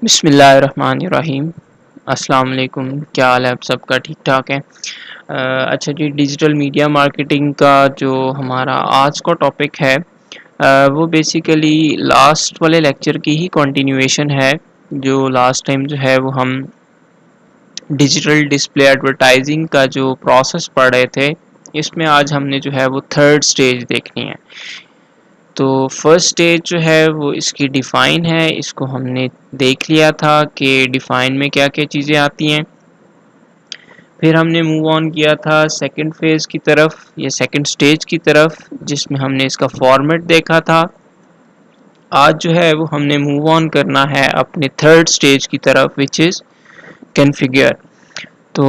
बिस्मिल्लाहिर्रहमानिर्रहीम। अस्सलाम वालेकुम। क्या हाल है आप सबका? ठीक ठाक है। अच्छा जी, डिजिटल मीडिया मार्केटिंग का जो हमारा आज का टॉपिक है वो बेसिकली लास्ट वाले लेक्चर की ही कंटिन्यूएशन है। जो लास्ट टाइम जो है वो हम डिजिटल डिस्प्ले एडवर्टाइजिंग का जो प्रोसेस पढ़ रहे थे, इसमें आज हमने जो है वो थर्ड स्टेज देखनी है। तो फर्स्ट स्टेज जो है वो इसकी डिफ़ाइन है, इसको हमने देख लिया था कि डिफ़ाइन में क्या क्या चीज़ें आती हैं। फिर हमने मूव ऑन किया था सेकंड फेज़ की तरफ या सेकंड स्टेज की तरफ, जिसमें हमने इसका फॉर्मेट देखा था। आज जो है वो हमने मूव ऑन करना है अपने थर्ड स्टेज की तरफ, विच इज़ कॉन्फ़िगर। तो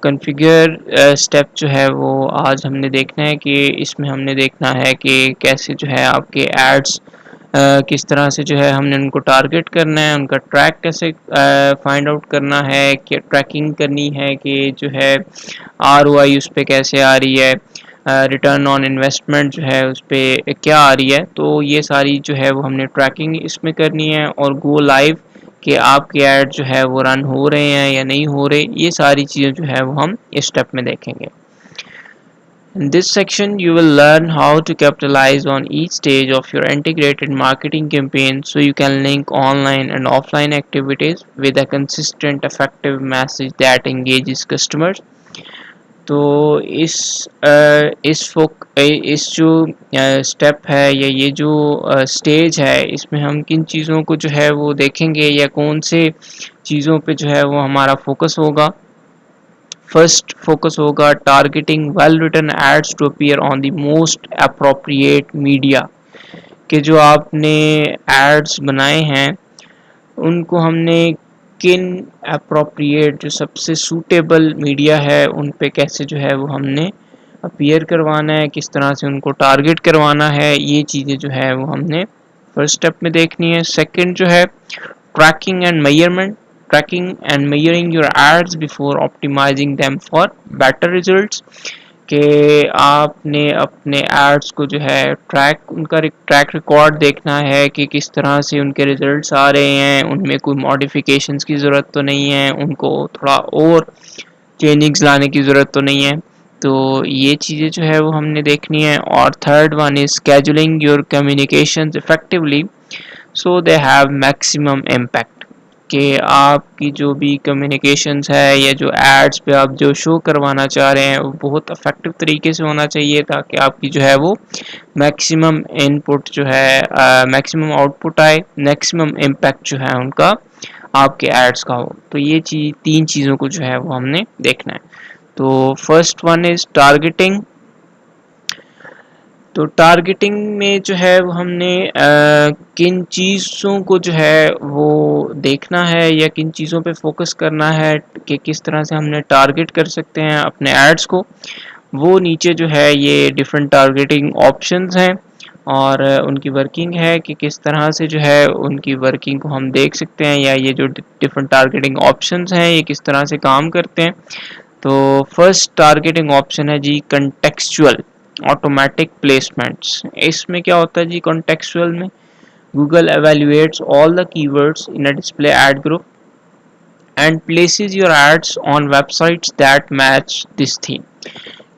कॉन्फ़िगर स्टेप जो है वो आज हमने देखना है कि इसमें हमने देखना है कि कैसे जो है आपके एड्स किस तरह से जो है हमने उनको टारगेट करना है, उनका ट्रैक कैसे फाइंड आउट करना है, कि ट्रैकिंग करनी है कि जो है आरओआई उस पर कैसे आ रही है, रिटर्न ऑन इन्वेस्टमेंट जो है उस पर क्या आ रही है। तो ये सारी जो है वो हमने ट्रैकिंग इसमें करनी है और गो लाइव कि आपके ऐड जो है वो रन हो रहे हैं या नहीं हो रहे, ये सारी चीज़ें जो है वो हम इस स्टेप में देखेंगे। In this section, you will learn how to capitalize on each stage of your integrated marketing campaign so you can link online and offline activities with a consistent, effective message that engages customers. तो इस जो step है या ये जो stage है, इसमें हम किन चीज़ों को जो है वो देखेंगे या कौन से चीज़ों पे जो है वो हमारा फोकस होगा। फर्स्ट फोकस होगा targeting well written ads to appear on the most appropriate media, कि जो आपने एड्स बनाए हैं उनको हमने किन अप्रोप्रिएट जो सबसे सूटेबल मीडिया है उन पे कैसे जो है वो हमने अपीयर करवाना है, किस तरह से उनको टारगेट करवाना है, ये चीज़ें जो है वो हमने फर्स्ट स्टेप में देखनी है। सेकंड जो है tracking and measurement, tracking and measuring your ads before optimizing them for better results, कि आपने अपने एड्स को जो है उनका ट्रैक रिकॉर्ड देखना है कि किस तरह से उनके रिजल्ट्स आ रहे हैं, उनमें कोई मॉडिफिकेशंस की ज़रूरत तो नहीं है, उनको थोड़ा और चेंजिंग्स लाने की ज़रूरत तो नहीं है। तो ये चीज़ें जो है वो हमने देखनी है। और third one is scheduling your communications effectively so they have maximum impact, कि आपकी जो भी कम्युनिकेशंस है या जो एड्स पे आप जो शो करवाना चाह रहे हैं वो बहुत इफेक्टिव तरीके से होना चाहिए, ताकि आपकी जो है वो मैक्सिमम इनपुट जो है मैक्सिमम आउटपुट आए, मैक्सिमम इम्पैक्ट जो है उनका आपके एड्स का हो। तो ये तीन चीज़ों को जो है वो हमने देखना है। तो फर्स्ट वन इज़ टारगेटिंग। तो टारगेटिंग में जो है वो हमने किन चीज़ों को जो है वो देखना है या किन चीज़ों पे फोकस करना है कि किस तरह से हमने टारगेट कर सकते हैं अपने एड्स को, वो नीचे जो है ये डिफरेंट टारगेटिंग ऑप्शंस हैं और उनकी वर्किंग है कि किस तरह से जो है उनकी वर्किंग को हम देख सकते हैं, या ये जो डिफरेंट टारगेटिंग ऑप्शंस हैं ये किस तरह से काम करते हैं। तो फर्स्ट टारगेटिंग ऑप्शन है जी कंटेक्चुअल ऑटोमेटिक प्लेसमेंट्स। इसमें क्या होता है जी कॉन्टेक्चुअल में, Google evaluates all the keywords in a display ad group and places your ads on websites that match this theme।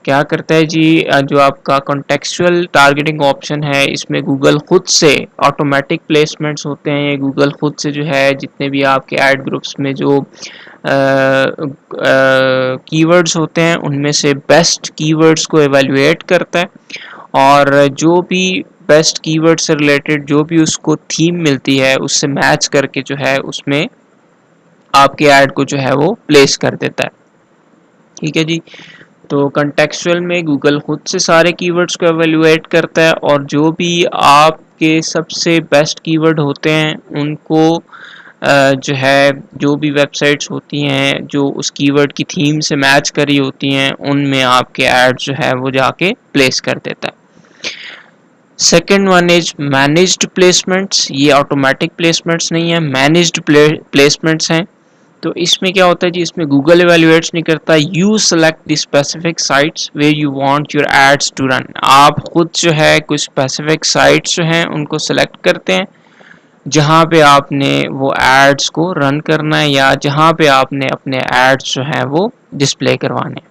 क्या करता है जी, जो आपका कॉन्टेक्चुअल टारगेटिंग ऑप्शन है इसमें गूगल खुद से ऑटोमेटिक प्लेसमेंट्स होते हैं। ये गूगल खुद से जो है जितने भी आपके एड ग्रुप्स में जो कीवर्ड्स होते हैं उनमें से बेस्ट कीवर्ड्स को एवेल्युएट करता है और जो भी बेस्ट कीवर्ड से रिलेटेड जो भी उसको थीम मिलती है उससे मैच करके जो है उसमें आपके ऐड को जो है वो प्लेस कर देता है। ठीक है जी। तो कंटेक्चुअल में गूगल खुद से सारे कीवर्ड्स को एवेल्युएट करता है और जो भी आपके सबसे बेस्ट कीवर्ड होते हैं उनको जो है जो भी वेबसाइट्स होती हैं जो उस कीवर्ड की थीम से मैच करी होती हैं उनमें आपके ऐड जो है वो जाके प्लेस कर देता है। Second one is managed placements. ये ऑटोमेटिक प्लेसमेंट्स नहीं है, मैनेज्ड प्लेसमेंट्स हैं। तो इसमें क्या होता है जी, इसमें गूगल इवेल्युएट्स नहीं करता, you select the specific sites where you want your ads to run. आप खुद जो है कुछ स्पेसिफिक साइट्स जो हैं उनको सेलेक्ट करते हैं जहाँ पे आपने वो एड्स को रन करना है या जहाँ पे आपने अपने एड्स जो हैं वो डिस्प्ले करवाने हैं।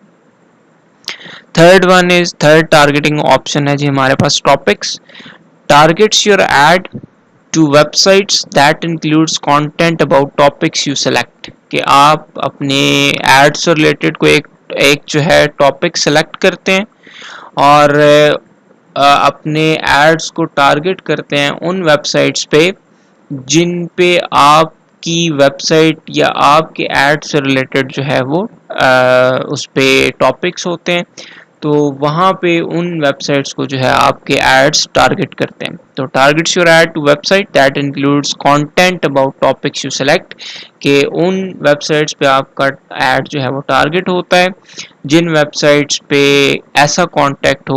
थर्ड टारगेटिंग ऑप्शन है जी हमारे पास topics. Targets your ad to websites that includes content about topics you select, कि आप अपने एड से रिलेटेड को एक जो है टॉपिक सेलेक्ट करते हैं और अपने एड्स को टारगेट करते हैं उन वेबसाइट्स पे जिन पे आपकी वेबसाइट या आपके एड से रिलेटेड जो है वो उस पे टॉपिक्स होते हैं, तो वहाँ पे उन वेबसाइट्स को जो है आपके एड्स टारगेट करते हैं। तो targets your ad to website that includes content about topics you select, के उन वेबसाइट्स पे आपका एड जो है वो टारगेट होता है जिन वेबसाइट्स पे ऐसा कंटेंट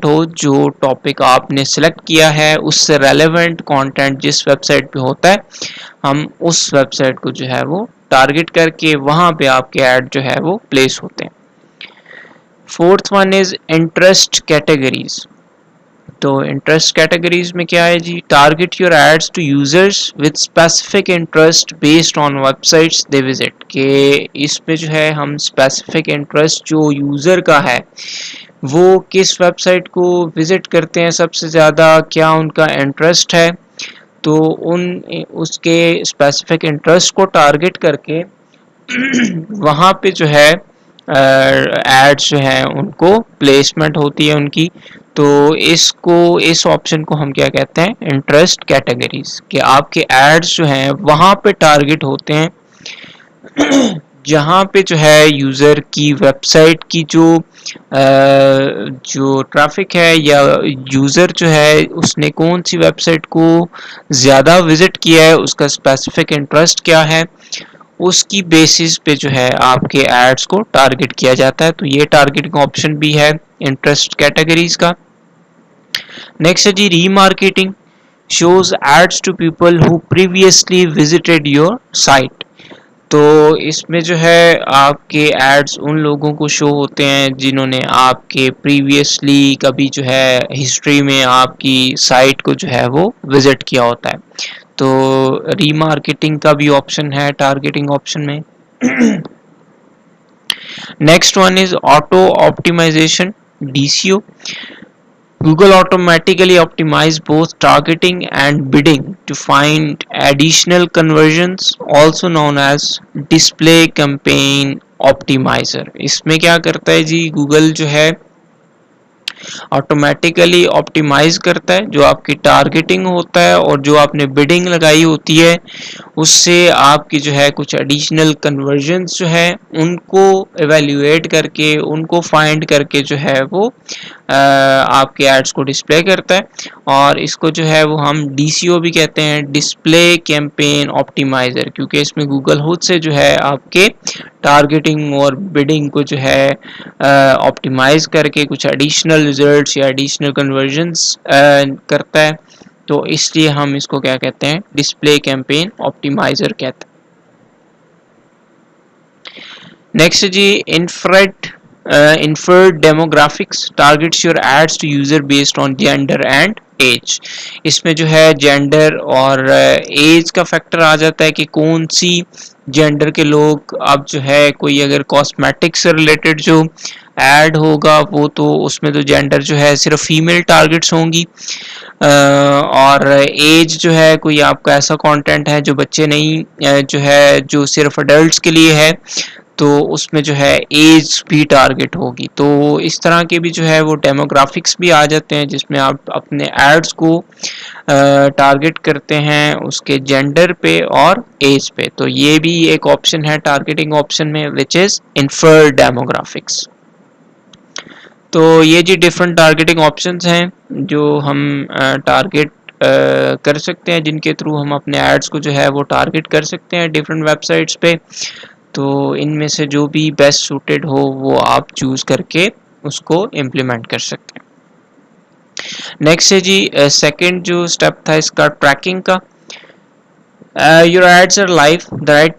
हो जो टॉपिक आपने सेलेक्ट किया है उससे रेलेवेंट कंटेंट जिस वेबसाइट पे होता है, हम उस वेबसाइट को जो है वो टारगेट करके वहाँ पे आपके ऐड जो है वो प्लेस होते हैं। Fourth one is interest categories. तो इंटरेस्ट कैटेगरीज में क्या है जी, target your ads to users with specific interest based on websites they visit, के इसमें जो है हम स्पेसिफिक इंटरेस्ट जो यूजर का है वो किस वेबसाइट को विजिट करते हैं सबसे ज़्यादा, क्या उनका इंटरेस्ट है, तो उसके स्पेसिफिक इंटरेस्ट को टारगेट करके वहाँ पे जो है एड्स जो है उनको प्लेसमेंट होती है उनकी। तो इस ऑप्शन को हम क्या कहते हैं, इंटरेस्ट कैटेगरीज, कि आपके एड्स जो हैं वहाँ पे टारगेट होते हैं जहाँ पे जो है यूज़र की वेबसाइट की जो ट्रैफिक है या यूज़र जो है उसने कौन सी वेबसाइट को ज़्यादा विजिट किया है, उसका स्पेसिफिक इंटरेस्ट क्या है, उसकी बेसिस पे जो है आपके एड्स को टारगेट किया जाता है। तो ये टारगेटिंग ऑप्शन भी है इंटरेस्ट कैटेगरीज का। नेक्स्ट है जी remarketing, shows ads to people who previously visited your site। तो इसमें जो है आपके एड्स उन लोगों को शो होते हैं जिन्होंने आपके प्रीवियसली कभी जो है हिस्ट्री में आपकी साइट को जो है वो विजिट किया होता है। तो रीमार्केटिंग का भी ऑप्शन है टारगेटिंग ऑप्शन में। Next one is auto optimization, DCO। Google automatically optimize both targeting and bidding to find additional conversions, also known as display campaign optimizer। इसमें क्या करता है जी, गूगल जो है ऑटोमेटिकली ऑप्टिमाइज करता है जो आपकी टारगेटिंग होता है और जो आपने बिडिंग लगाई होती है उससे आपकी जो है कुछ एडिशनल कन्वर्जन्स जो है उनको एवेल्युएट करके उनको फाइंड करके जो है वो आपके एड्स को डिस्प्ले करता है। और इसको जो है वो हम DCO भी कहते हैं, डिस्प्ले कैंपेन ऑप्टिमाइजर, क्योंकि इसमें गूगल खुद से जो है आपके टारगेटिंग और बिडिंग को जो है ऑप्टिमाइज करके कुछ एडिशनल रिजल्ट्स या एडिशनल कन्वर्जन्स करता है। तो इसलिए हम इसको क्या कहते हैं, डिस्प्ले कैंपेन ऑप्टिमाइजर कहते हैं। Next ji inferred demographics targets your ads to user based on gender and age। इसमें जो है जेंडर और एज का फैक्टर आ जाता है कि कौन सी जेंडर के लोग, अब जो है कोई अगर कॉस्मेटिक से रिलेटेड जो एड होगा वो तो उसमें तो जेंडर जो है सिर्फ फीमेल टारगेट्स होंगी, और एज जो है कोई आपका ऐसा कंटेंट है जो बच्चे नहीं जो है जो सिर्फ अडल्ट्स के लिए है तो उसमें जो है एज भी टारगेट होगी। तो इस तरह के भी जो है वो डेमोग्राफिक्स भी आ जाते हैं जिसमें आप अपने एड्स को टारगेट करते हैं उसके जेंडर पे और एज पे। तो ये भी एक ऑप्शन है टारगेटिंग ऑप्शन में विच इज इन्फर्ड डेमोग्राफिक्स। तो ये जी डिफरेंट टारगेटिंग ऑप्शंस हैं जो हम टारगेट कर सकते हैं, जिनके थ्रू हम अपने एड्स को जो है वो टारगेट कर सकते हैं डिफरेंट वेबसाइट्स पे। तो इनमें से जो भी बेस्ट सूटेड हो वो आप चूज करके उसको इम्प्लीमेंट कर सकते हैं। नेक्स्ट है जी सेकंड जो स्टेप था इसका ट्रैकिंग का। Your ads are live, the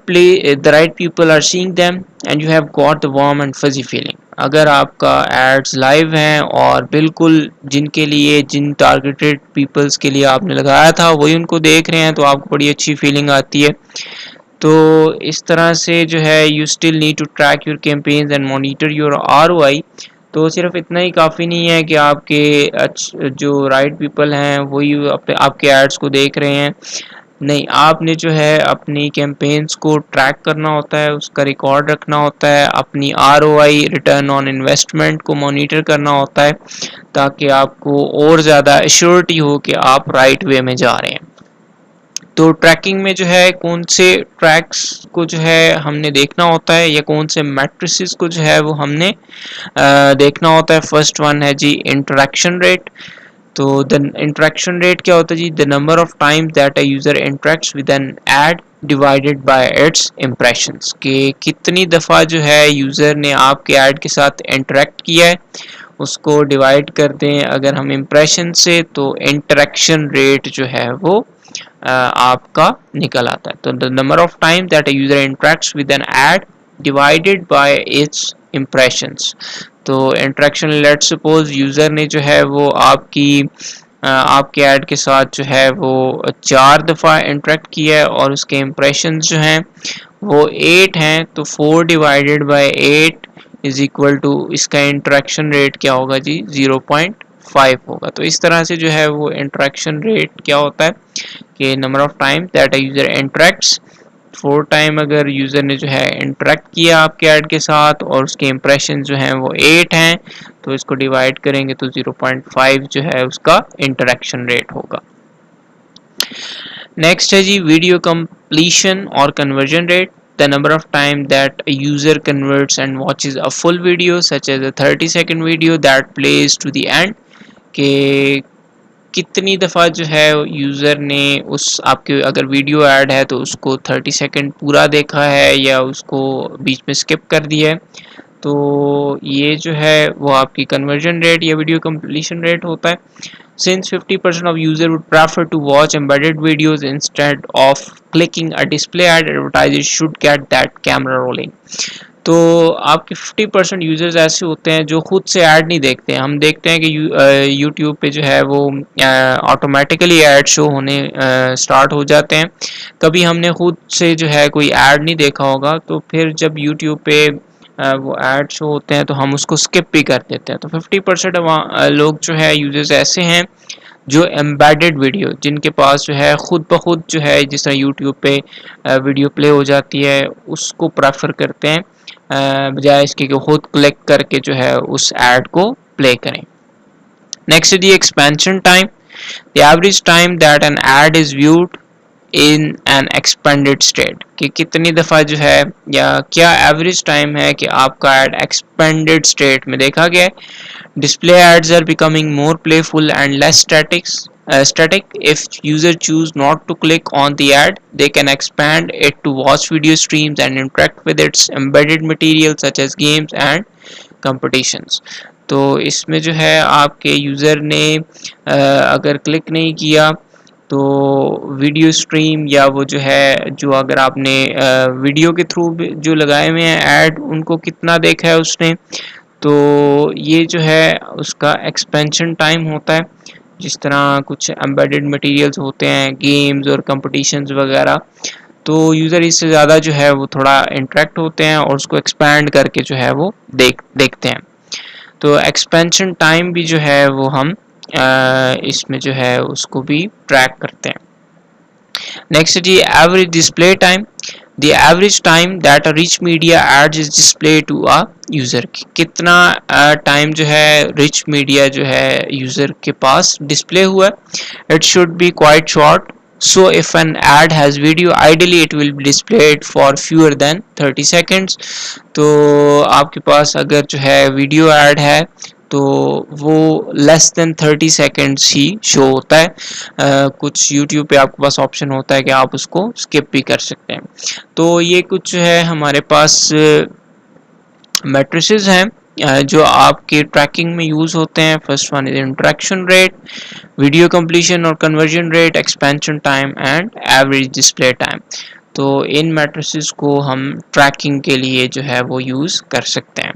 right people are seeing them and you have got the warm and fuzzy feeling। अगर आपका एड्स लाइव हैं और बिल्कुल जिन टारगेटेड पीपल्स के लिए आपने लगाया था वही उनको देख रहे हैं, तो आपको बड़ी अच्छी फीलिंग आती है। तो इस तरह से जो है you still need to track your campaigns and monitor your ROI. तो सिर्फ इतना ही काफ़ी नहीं है कि आपके जो राइट पीपल हैं वही आपके एड्स को देख रहे हैं, नहीं, आपने जो है अपनी कैंपेन्स को ट्रैक करना होता है, उसका रिकॉर्ड रखना होता है, अपनी आरओआई रिटर्न ऑन इन्वेस्टमेंट को मॉनिटर करना होता है, ताकि आपको और ज़्यादा एश्योरिटी हो कि आप राइट वे में जा रहे हैं। तो ट्रैकिंग में जो है कौन से ट्रैक्स को जो है हमने देखना होता है या कौन से मैट्रिसेस को जो है वो हमने देखना होता है। फर्स्ट वन है जी इंटरेक्शन रेट। तो द इंटरेक्शन रेट क्या होता है जी? The number of times that a user interacts with an ad divided by its impressions, कि कितनी दफ़ा जो है यूज़र ने आपके ऐड के साथ इंटरेक्ट किया है, उसको डिवाइड कर दें अगर हम इम्प्रेशन से, तो इंटरेक्शन रेट जो है वो आपका निकल आता है। तो the number of time that a user interacts with an ad divided by its impressions. तो इंटरेक्शन, लेट सपोज यूजर ने जो है वो आपके ऐड के साथ जो है वो 4 दफ़ा इंटरेक्ट किया है और उसके इम्प्रेशन जो हैं वो 8 हैं, तो 4 divided by 8 is equal to, इसका इंटरेक्शन रेट क्या होगा जी? 0.5 होगा। तो इस तरह से जो है वो इंटरेक्शन रेट क्या होता है कि number of time that a user interacts, 4 time अगर यूज़र ने जो है इंटरेक्ट किया आपके ऐड के साथ और उसके इम्प्रेशन जो हैं वो 8 हैं, तो इसको डिवाइड करेंगे तो 0.5 जो है उसका इंटरेक्शन रेट होगा। नेक्स्ट है जी वीडियो कंप्लीशन और conversion rate. The number of time that a user converts and watches a full video, such as a 30-second video that plays to the end, के कितनी दफ़ा जो है यूज़र ने उस आपके अगर वीडियो ऐड है तो उसको 30 सेकंड पूरा देखा है या उसको बीच में स्किप कर दिया है, तो ये जो है वो आपकी कन्वर्जन रेट या वीडियो कंप्लीशन रेट होता है। Since 50% of users would prefer to watch embedded videos instead of clicking a display ad, advertisers should get that camera rolling. तो आपके 50% यूज़र्स ऐसे होते हैं जो खुद से ऐड नहीं देखते हैं। हम देखते हैं कि यूट्यूब पे जो है वो ऑटोमेटिकली ऐड शो होने स्टार्ट हो जाते हैं। कभी हमने खुद से जो है कोई ऐड नहीं देखा होगा, तो फिर जब यूट्यूब पे वो ऐड शो होते हैं तो हम उसको स्किप भी कर देते हैं। तो 50% लोग जो है यूजर्स ऐसे हैं जो एम्बेडेड वीडियो, जिनके पास जो है खुद ब खुद जो है जिस तरह यूट्यूब पे वीडियो प्ले हो जाती है उसको प्रेफर करते हैं, बजाय इसके कि खुद क्लिक करके जो है उस ऐड को प्ले करें। Next the expansion time. The average time that an ad is viewed in an expanded state, कि कितनी दफ़ा जो है या क्या एवरेज टाइम है कि आपका ऐड एक्सपेंडेड स्टेट में देखा गया है। Display ads are becoming more playful and less static. If user choose not to click on the ad, they can expand it to watch video streams and interact with its embedded material such as games and competitions. तो इसमें जो है आपके user ने अगर click नहीं किया तो वीडियो स्ट्रीम या वो जो है जो अगर आपने वीडियो के थ्रू जो लगाए हुए हैं ऐड उनको कितना देखा है उसने, तो ये जो है उसका एक्सपेंशन टाइम होता है। जिस तरह कुछ एम्बेडेड मटेरियल्स होते हैं, गेम्स और कंपटीशंस वगैरह, तो यूज़र इससे ज़्यादा जो है वो थोड़ा इंटरेक्ट होते हैं और उसको एक्सपैंड करके जो है वो देखते हैं। तो एक्सपेंशन टाइम भी जो है वो हम इसमें जो है उसको भी ट्रैक करते हैं। Next the average display time. The average time that a rich media ads is display to a user, कितना टाइम जो है रिच मीडिया जो है यूज़र के पास डिस्प्ले हुआ है। It should be quite short, so if an ad has video, ideally it will be displayed for fewer than 30 seconds. तो आपके पास अगर जो है वीडियो ऐड है तो वो लेस देन 30 सेकेंड्स ही शो होता है। कुछ यूट्यूब पे आपके पास ऑप्शन होता है कि आप उसको स्किप भी कर सकते हैं। तो ये कुछ जो है हमारे पास मैट्रिसेस हैं जो आपके ट्रैकिंग में यूज़ होते हैं। First one is interaction rate, video completion और conversion rate, expansion time and average display time. तो इन मैट्रिसेस को हम ट्रैकिंग के लिए जो है वो यूज़ कर सकते हैं।